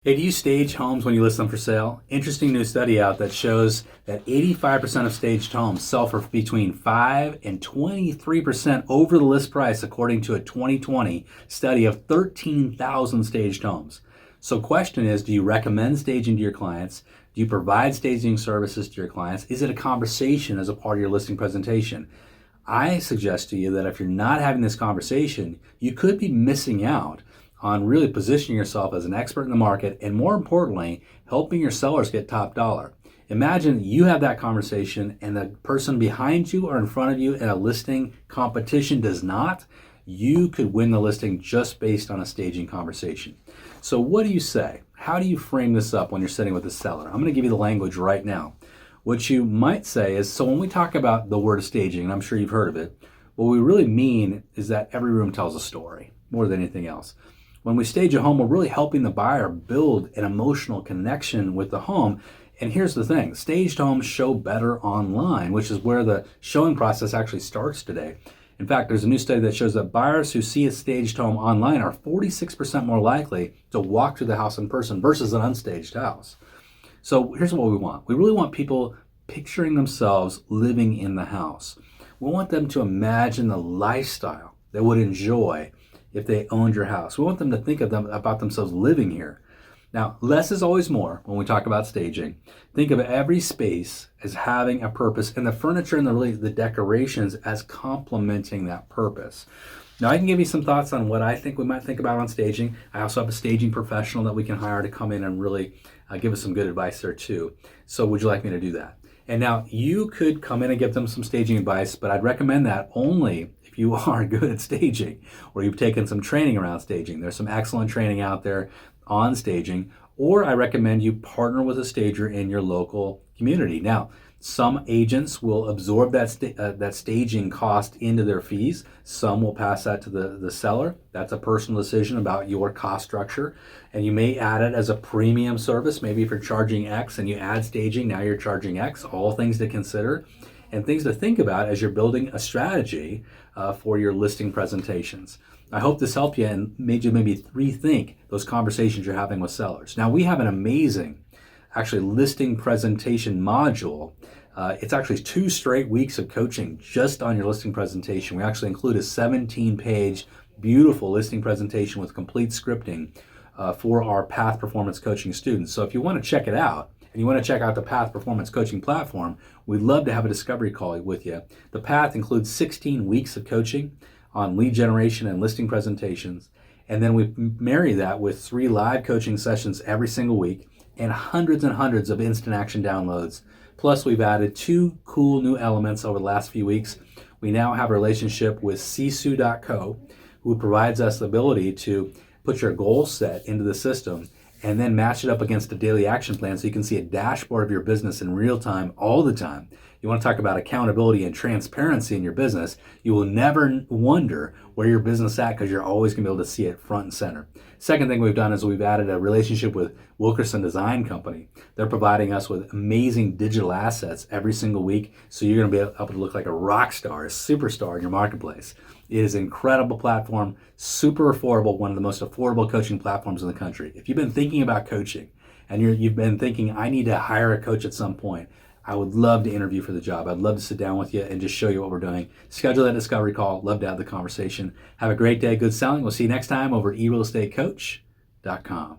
Hey, do you stage homes when you list them for sale? Interesting new study out that shows that 85% of staged homes sell for between 5 and 23% over the list price, according to a 2020 study of 13,000 staged homes. So question is, do you recommend staging to your clients? Do you provide staging services to your clients? Is it a conversation as a part of your listing presentation? I suggest to you that if you're not having this conversation, you could be missing out on really positioning yourself as an expert in the market and, more importantly, helping your sellers get top dollar. Imagine you have that conversation and the person behind you or in front of you in a listing competition does not. You could win the listing just based on a staging conversation. So what do you say? How do you frame this up when you're sitting with a seller? I'm going to give you the language right now. What you might say is, so when we talk about the word staging, and I'm sure you've heard of it, what we really mean is that every room tells a story more than anything else. When we stage a home, we're really helping the buyer build an emotional connection with the home. And here's the thing, staged homes show better online, which is where the showing process actually starts today. In fact, there's a new study that shows that buyers who see a staged home online are 46% more likely to walk through the house in person versus an unstaged house. So here's what we want. We really want people picturing themselves living in the house. We want them to imagine the lifestyle they would enjoy if they owned your house. We want them to think about themselves living here. Now, less is always more when we talk about staging. Think of every space as having a purpose and the furniture and the decorations as complementing that purpose. Now, I can give you some thoughts on what I think we might think about on staging. I also have a staging professional that we can hire to come in and really give us some good advice there too. So would you like me to do that? And now you could come in and give them some staging advice, but I'd recommend that only if you are good at staging or you've taken some training around staging. There's some excellent training out there on staging, or I recommend you partner with a stager in your local community. Now, some agents will absorb that staging cost into their fees. Some will pass that to the seller. That's a personal decision about your cost structure. And you may add it as a premium service. Maybe if you're charging X and you add staging, now you're charging X. All things to consider and things to think about as you're building a strategy for your listing presentations. I hope this helped you and made you maybe rethink those conversations you're having with sellers. Now, we have an amazing actually listing presentation module. It's actually 2 straight weeks of coaching just on your listing presentation. We actually include a 17-page beautiful listing presentation with complete scripting for our Path Performance Coaching students. So if you want to check it out and you want to check out the Path Performance Coaching platform, we'd love to have a discovery call with you. The Path includes 16 weeks of coaching on lead generation and listing presentations. And then we marry that with 3 live coaching sessions every single week and hundreds of instant action downloads. Plus, we've added 2 cool new elements over the last few weeks. We now have a relationship with sisu.co, who provides us the ability to put your goal set into the system and then match it up against a daily action plan so you can see a dashboard of your business in real time all the time. You want to talk about accountability and transparency in your business. You will never wonder where your business is at because you're always going to be able to see it front and center. Second thing we've done is we've added a relationship with Wilkerson Design Company. They're providing us with amazing digital assets every single week, so you're going to be able to look like a rock star, a superstar in your marketplace. It is an incredible platform, super affordable, one of the most affordable coaching platforms in the country. If you've been thinking about coaching and you've been thinking, I need to hire a coach at some point, I would love to interview for the job. I'd love to sit down with you and just show you what we're doing. Schedule that discovery call. Love to have the conversation. Have a great day. Good selling. We'll see you next time over at eRealEstateCoach.com.